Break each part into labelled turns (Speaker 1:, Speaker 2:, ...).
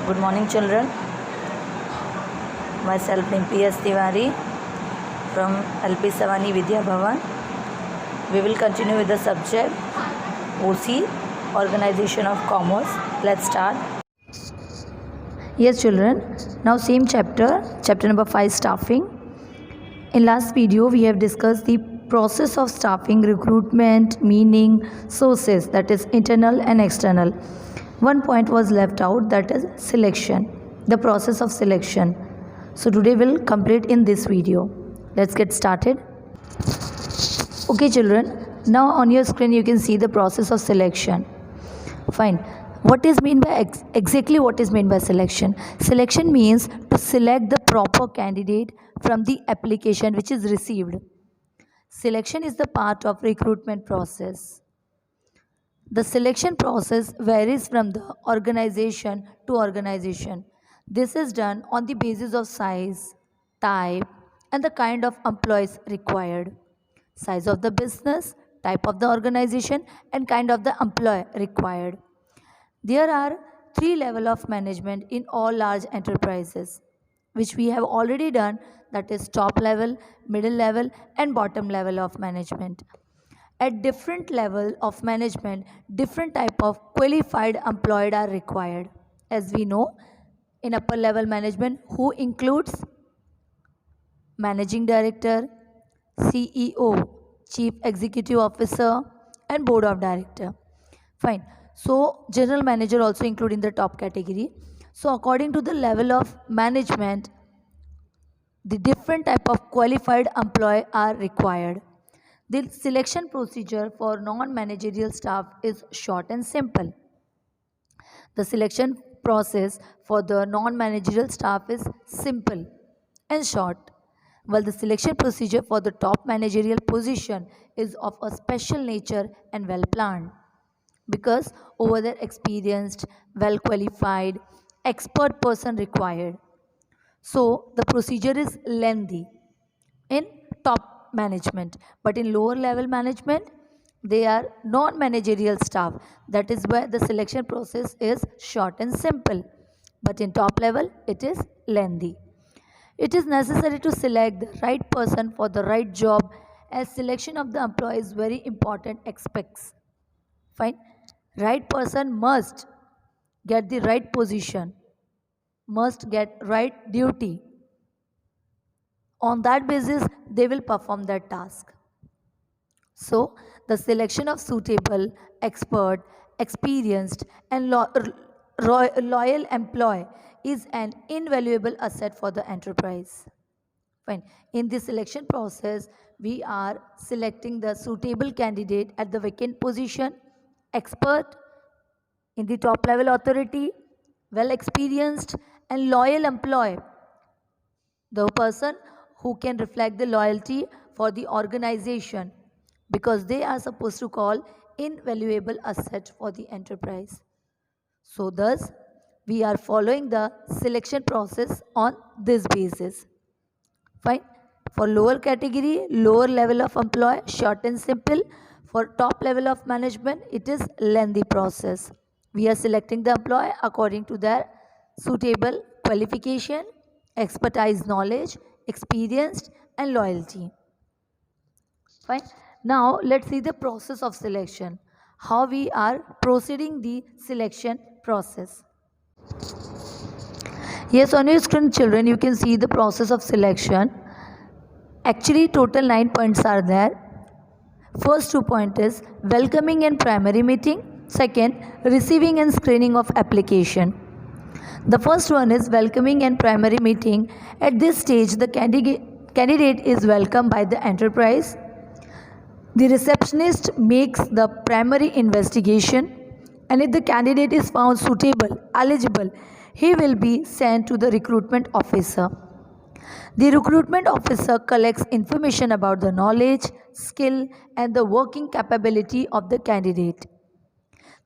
Speaker 1: Good morning, children. Myself name P.S. Tiwari from LP Savani Vidya Bhavan. We will continue with the subject OC, Organization of Commerce. Let's start. Yes, children. Now same chapter number 5, staffing. In last video, we have discussed the process of staffing, recruitment, meaning, sources, that is internal and external. One point was left out, that is selection, the process of selection. So today we'll complete in this video. Let's get started. Okay, children. Now on your screen you can see the process of selection. Fine. What is mean by exactly what is meant by selection? Selection means to select the proper candidate from the application which is received. Selection is the part of recruitment process. The selection process varies from the organization to organization. This is done on the basis of size, type, and the kind of employees required. Size of the business, type of the organization, and kind of the employee required. There are 3 levels of management in all large enterprises, which we have already done, that is top level, middle level, and bottom level of management. At different level of management, different type of qualified employed are required. As we know, in upper level management, who includes managing director, CEO, chief executive officer, and board of director. Fine. So general manager also included in the top category. So according to the level of management, the different type of qualified employee are required. The selection procedure for non-managerial staff is short and simple. The selection process for the non-managerial staff is simple and short, while the selection procedure for the top managerial position is of a special nature and well planned, because over there experienced, well qualified, expert person required. So the procedure is lengthy in top management, but in lower level management they are non-managerial staff. That is why the selection process is short and simple, but in top level it is lengthy. It is necessary to select the right person for the right job, as selection of the employee is very important aspects. Fine. Right person must get the right position, must get right duty. On that basis, they will perform their task. So, the selection of suitable, expert, experienced, and loyal employee is an invaluable asset for the enterprise. Fine. In this selection process, we are selecting the suitable candidate at the vacant position, expert in the top level authority, well experienced, and loyal employee, the person who can reflect the loyalty for the organization, because they are supposed to call invaluable asset for the enterprise. So thus we are following the selection process on this basis. Fine. For lower category, lower level of employee, short and simple. For top level of management, it is lengthy process. We are selecting the employee according to their suitable qualification, expertise, knowledge, experienced, and loyalty. Fine. Now let's see the process of selection. How we are proceeding the selection process. Yes, on your screen, children, you can see the process of selection. Actually, total 9 points are there. First 2 points is welcoming and primary meeting. Second, receiving and screening of application. The first one is welcoming and primary meeting. At this stage, the candidate is welcomed by the enterprise. The receptionist makes the primary investigation, and if the candidate is found suitable, eligible, he will be sent to the recruitment officer. The recruitment officer collects information about the knowledge, skill, and the working capability of the candidate.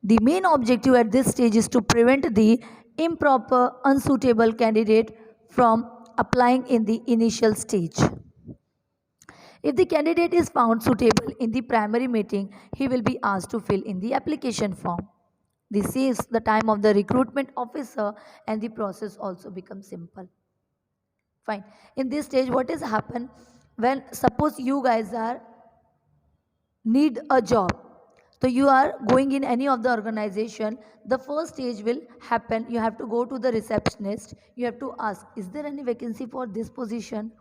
Speaker 1: The main objective at this stage is to prevent the improper, unsuitable candidate from applying in the initial stage. If the candidate is found suitable in the primary meeting, he will be asked to fill in the application form. This saves the time of the recruitment officer and the process also becomes simple. Fine. In this stage, what has happened when suppose you guys are need a job, so you are going in any of the organization, the first stage will happen. You have to go to the receptionist, you have to ask, is there any vacancy for this position?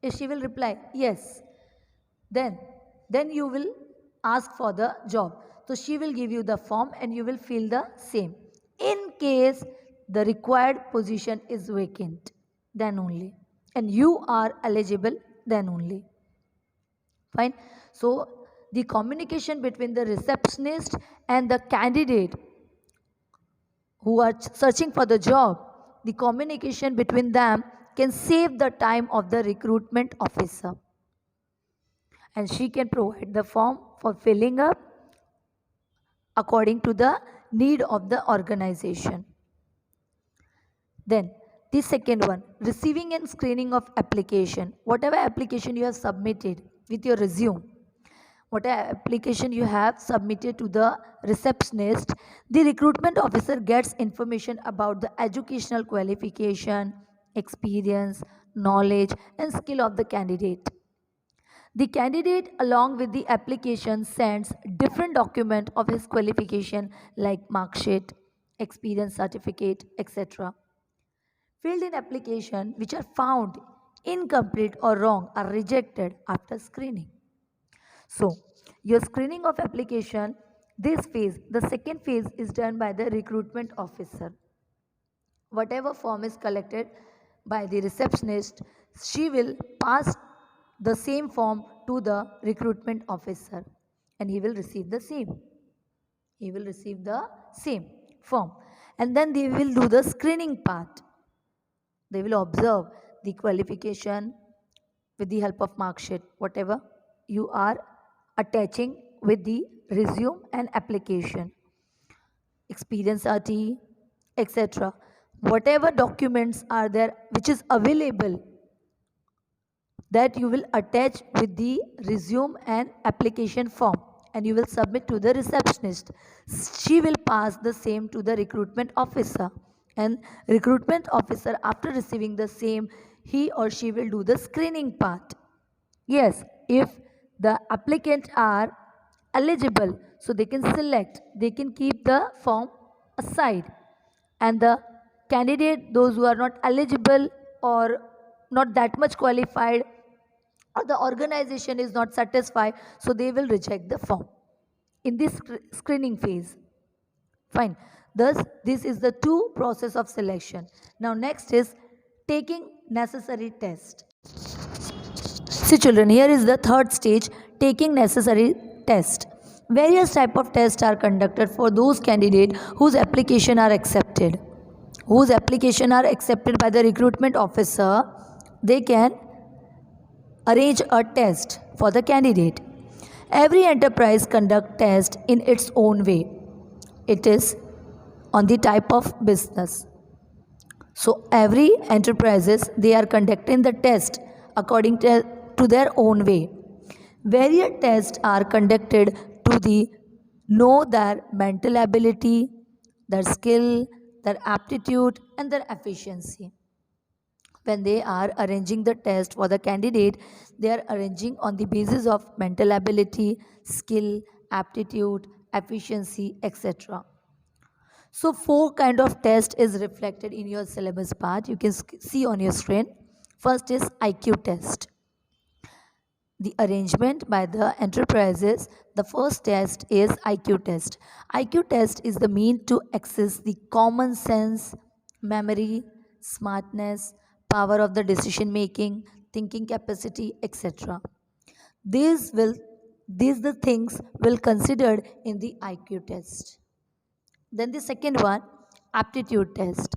Speaker 1: If she will reply yes, then you will ask for the job. So she will give you the form and you will fill the same. In case the required position is vacant, then only, and you are eligible, then only. Fine. So the communication between the receptionist and the candidate who are searching for the job, the communication between them can save the time of the recruitment officer, and she can provide the form for filling up according to the need of the organization. Then the second one, receiving and screening of application. Whatever application you have submitted with your resume, whatever application you have submitted to the receptionist, the recruitment officer gets information about the educational qualification, experience, knowledge, and skill of the candidate. The candidate, along with the application, sends different document of his qualification like mark sheet, experience certificate, etc. Filled in application which are found incomplete or wrong are rejected after screening. So, your screening of application, this phase, the second phase is done by the recruitment officer. Whatever form is collected by the receptionist, she will pass the same form to the recruitment officer and he will receive the same. He will receive the same form. And then they will do the screening part. They will observe the qualification with the help of mark sheet, whatever you are attaching with the resume and application, experience RT, etc. Whatever documents are there which is available, that you will attach with the resume and application form and you will submit to the receptionist. She will pass the same to the recruitment officer, and recruitment officer, after receiving the same, he or she will do the screening part. Yes, if the applicant are eligible, so they can select, they can keep the form aside, and the candidate, those who are not eligible or not that much qualified, or the organization is not satisfied, so they will reject the form in this screening phase. Fine. Thus, this is the two process of selection. Now, next is taking necessary test. See children, here is the third stage, taking necessary test. Various type of tests are conducted for those candidates whose application are accepted. Whose application are accepted by the recruitment officer, they can arrange a test for the candidate. Every enterprise conduct test in its own way. It is on the type of business. So every enterprises, they are conducting the test according to their own way. Various tests are conducted to know their mental ability, their skill, their aptitude, and their efficiency. When they are arranging the test for the candidate, they are arranging on the basis of mental ability, skill, aptitude, efficiency, etc. So four kind of test is reflected in your syllabus part. You can see on your screen. First is IQ test. The arrangement by the enterprises, the first test is IQ test. IQ test is the mean to access the common sense, memory, smartness, power of the decision making, thinking capacity, etc. These the things will considered in the IQ test. Then the second one, aptitude test.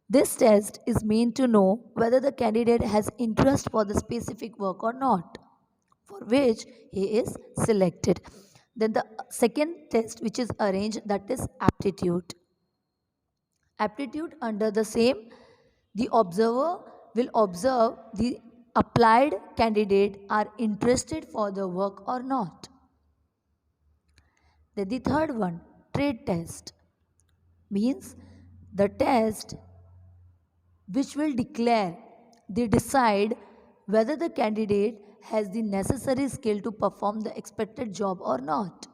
Speaker 1: This test is meant to know whether the candidate has interest for the specific work or not, for which he is selected. Then the second test which is arranged, that is aptitude. Aptitude under the same, the observer will observe the applied candidate are interested for the work or not. Then the third one, trade test. means the test which will decide whether the candidate has the necessary skill to perform the expected job or not.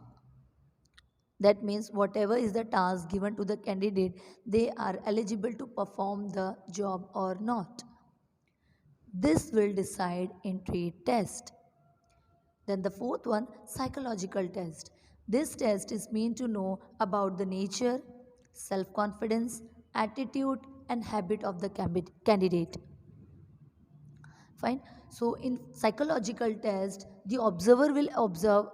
Speaker 1: That means whatever is the task given to the candidate, they are eligible to perform the job or not. This will decide in trade test. Then the fourth one, psychological test. This test is meant to know about the nature, self-confidence, attitude and habit of the candidate. Fine. So in psychological test, the observer will observe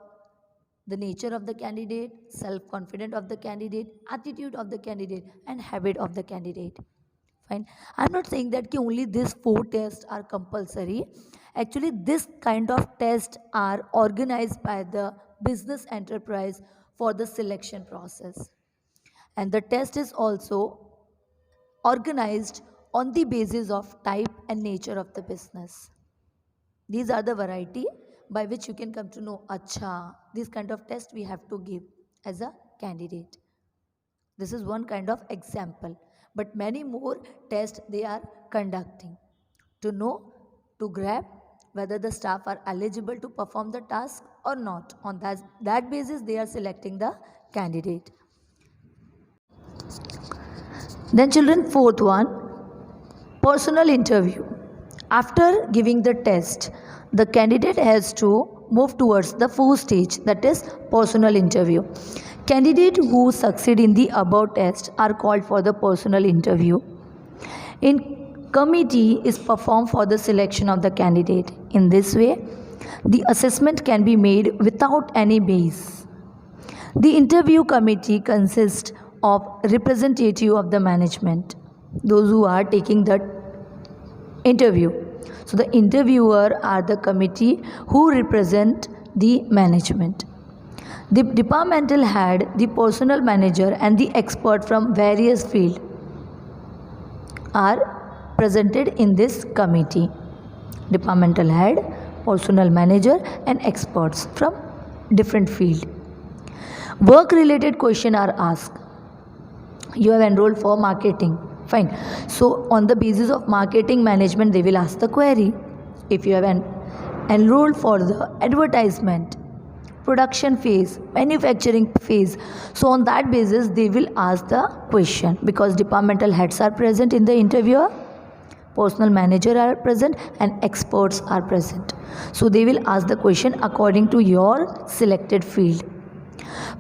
Speaker 1: the nature of the candidate, self-confidence of the candidate, attitude of the candidate and habit of the candidate. Fine. I'm not saying that only these 4 tests are compulsory. Actually, this kind of tests are organized by the business enterprise for the selection process. And the test is also organized on the basis of type and nature of the business. These are the variety by which you can come to know, acha, this kind of test we have to give as a candidate. This is one kind of example, but many more tests they are conducting to know, to grab whether the staff are eligible to perform the task or not. On that basis, they are selecting the candidate. Then children, fourth one, personal interview. After giving the test, the candidate has to move towards the fourth stage, that is personal interview. Candidates who succeed in the above test are called for the personal interview. In committee is performed for the selection of the candidate. In this way, the assessment can be made without any base. The interview committee consists of representative of the management, those who are taking the interview. So the interviewer are the committee who represent the management. The departmental head, the personnel manager and the expert from various fields are presented in this committee. Departmental head, personnel manager and experts from different field. Work related questions are asked. You have enrolled for marketing. Fine. So on the basis of marketing management, they will ask the query. If you have enrolled for the advertisement, production phase, manufacturing phase, so on that basis they will ask the question, because departmental heads are present in the interviewer, personal manager are present and experts are present. So they will ask the question according to your selected field.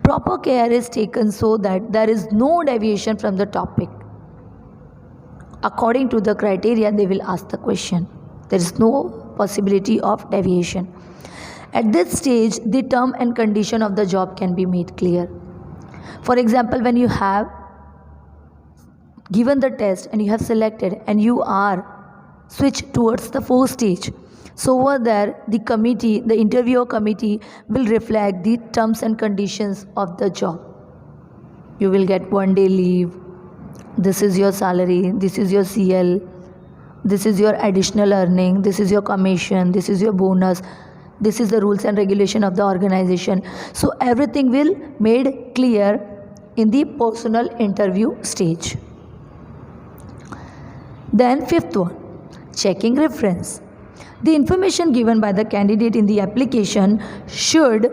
Speaker 1: Proper care is taken so that there is no deviation from the topic. According to the criteria, they will ask the question. There is no possibility of deviation. At this stage, the term and condition of the job can be made clear. For example, when you have given the test and you have selected and you are switched towards the fourth stage, so over there, the committee, the interviewer committee will reflect the terms and conditions of the job. You will get 1 day leave. This is your salary. This is your CL. This is your additional earning. This is your commission. This is your bonus. This is the rules and regulation of the organization. So everything will made clear in the personal interview stage. Then fifth one, checking reference. The information given by the candidate in the application should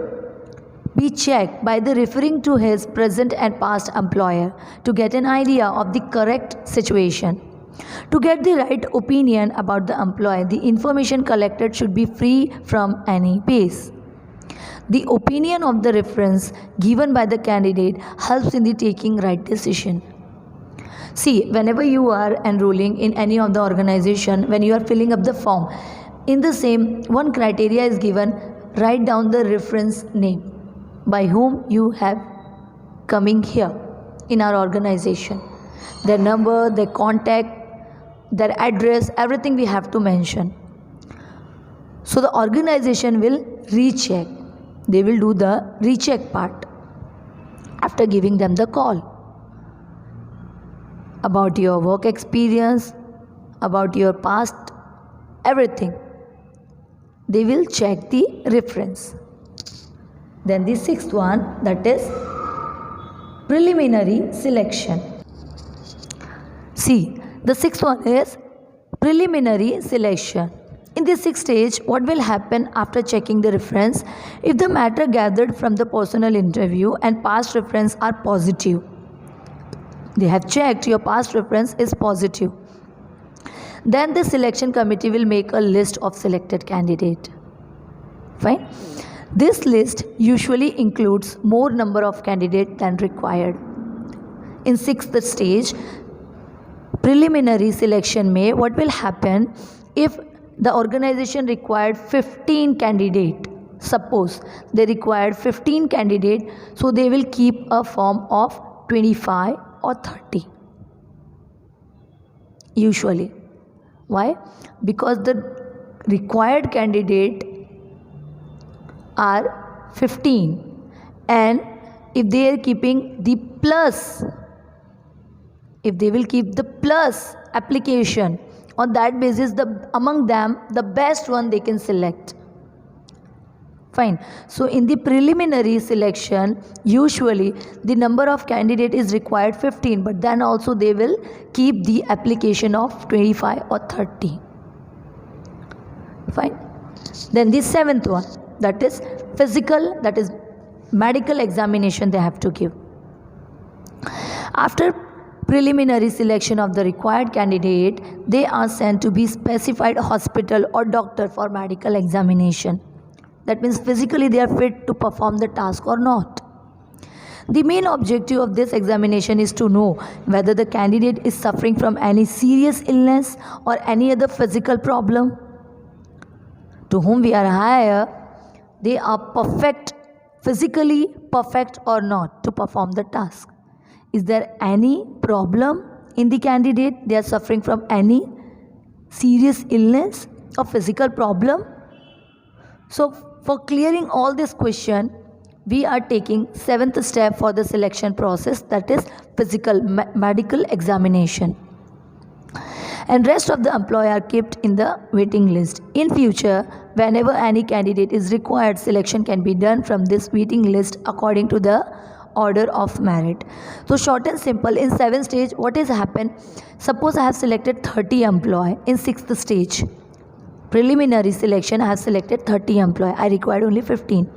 Speaker 1: be checked by the referring to his present and past employer to get an idea of the correct situation. To get the right opinion about the employee, the information collected should be free from any bias. The opinion of the reference given by the candidate helps in the taking right decision. See, whenever you are enrolling in any of the organization, when you are filling up the form, in the same one criteria is given, write down the reference name by whom you have coming here in our organization. Their number, their contact, their address, everything we have to mention. So the organization will recheck. They will do the recheck part after giving them the call about your work experience, about your past, everything. They will check the reference. Then the sixth one, that is preliminary selection. C. The sixth one is preliminary selection. In this sixth stage, what will happen after checking the reference? If the matter gathered from the personal interview and past reference are positive, they have checked your past reference is positive, then the selection committee will make a list of selected candidate. Fine. This list usually includes more number of candidates than required. In sixth stage, preliminary selection may, what will happen if the organization required 15 candidate, suppose they required 15 candidate, so they will keep a form of 25 or 30 usually. Why? Because the required candidate are 15, and if they are keeping the plus, if they will keep the plus application, on that basis among them the best one they can select. Fine. So in the preliminary selection, usually the number of candidate is required 15, but then also they will keep the application of 25 or 30. Fine. Then the seventh one, that is physical, that is medical examination they have to give. After preliminary selection of the required candidate, they are sent to be specified hospital or doctor for medical examination. That means physically they are fit to perform the task or not. The main objective of this examination is to know whether the candidate is suffering from any serious illness or any other physical problem. To whom we are hired, they are perfect, physically perfect or not to perform the task. Is there any problem in the candidate? They are suffering from any serious illness or physical problem? So for clearing all this question, we are taking seventh step for the selection process, that is physical medical examination. And rest of the employee are kept in the waiting list. In future, whenever any candidate is required, selection can be done from this waiting list according to the order of merit. So short and simple, in seventh stage, what has happened? Suppose I have selected 30 employee in sixth stage. Preliminary selection, I have selected 30 employee. I required only 15.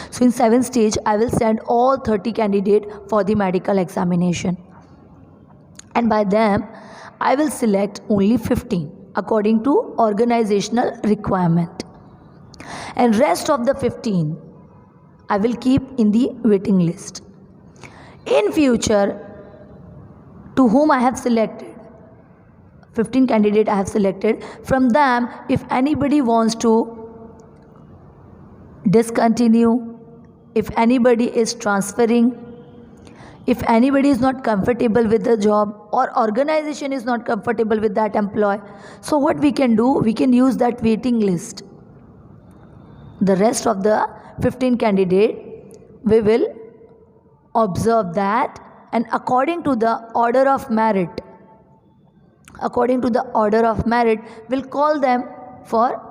Speaker 1: So in seventh stage, I will send all 30 candidates for the medical examination. And by them, I will select only 15 according to organizational requirement. And rest of the 15, I will keep in the waiting list. In future, to whom I have selected, 15 candidate I have selected, from them if anybody wants to discontinue, if anybody is transferring, if anybody is not comfortable with the job or organization is not comfortable with that employee, so what we can do, we can use that waiting list. The rest of the 15 candidate, we will observe that, and according to the order of merit, we'll call them for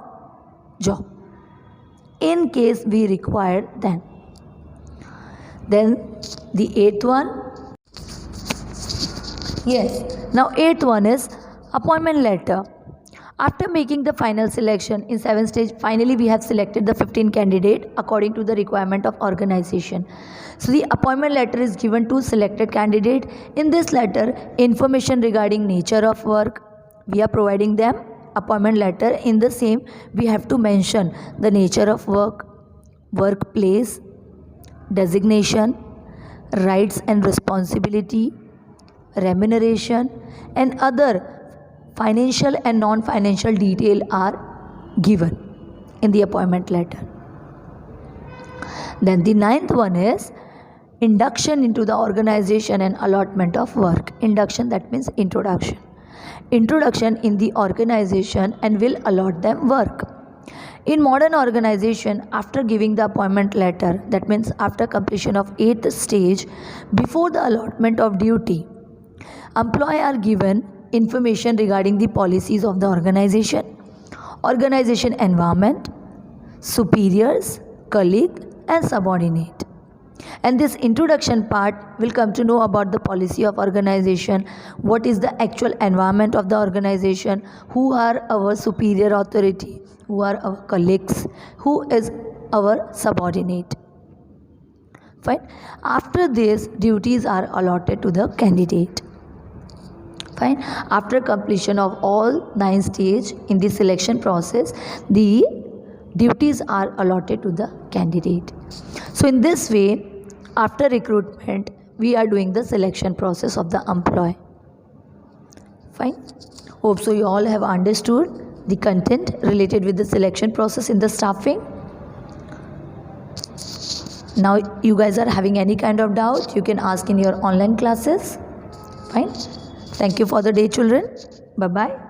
Speaker 1: job in case we require them. Then the eighth one, now eighth one is appointment letter. After making the final selection in seventh stage, finally we have selected the 15 candidate according to the requirement of organization. So the appointment letter is given to selected candidate. In this letter, information regarding nature of work, we are providing them appointment letter. In the same, we have to mention the nature of work, workplace, designation, rights and responsibility, remuneration, and other financial and non-financial detail are given in the appointment letter. Then the ninth one is induction into the organization and allotment of work. Induction, that means introduction. Introduction in the organization and will allot them work. In modern organization, after giving the appointment letter, that means after completion of 8th stage, before the allotment of duty, employee are given information regarding the policies of the organization, organization environment, superiors, colleague and subordinate. And this introduction part will come to know about the policy of organization, what is the actual environment of the organization, who are our superior authority, who are our colleagues, who is our subordinate. Fine. After this, duties are allotted to the candidate. Fine. After completion of all 9 stages in the selection process, the duties are allotted to the candidate. So in this way, after recruitment, we are doing the selection process of the employee. Fine. Hope so you all have understood the content related with the selection process in the staffing. Now you guys are having any kind of doubt, you can ask in your online classes. Fine. Thank you for the day, children. Bye bye.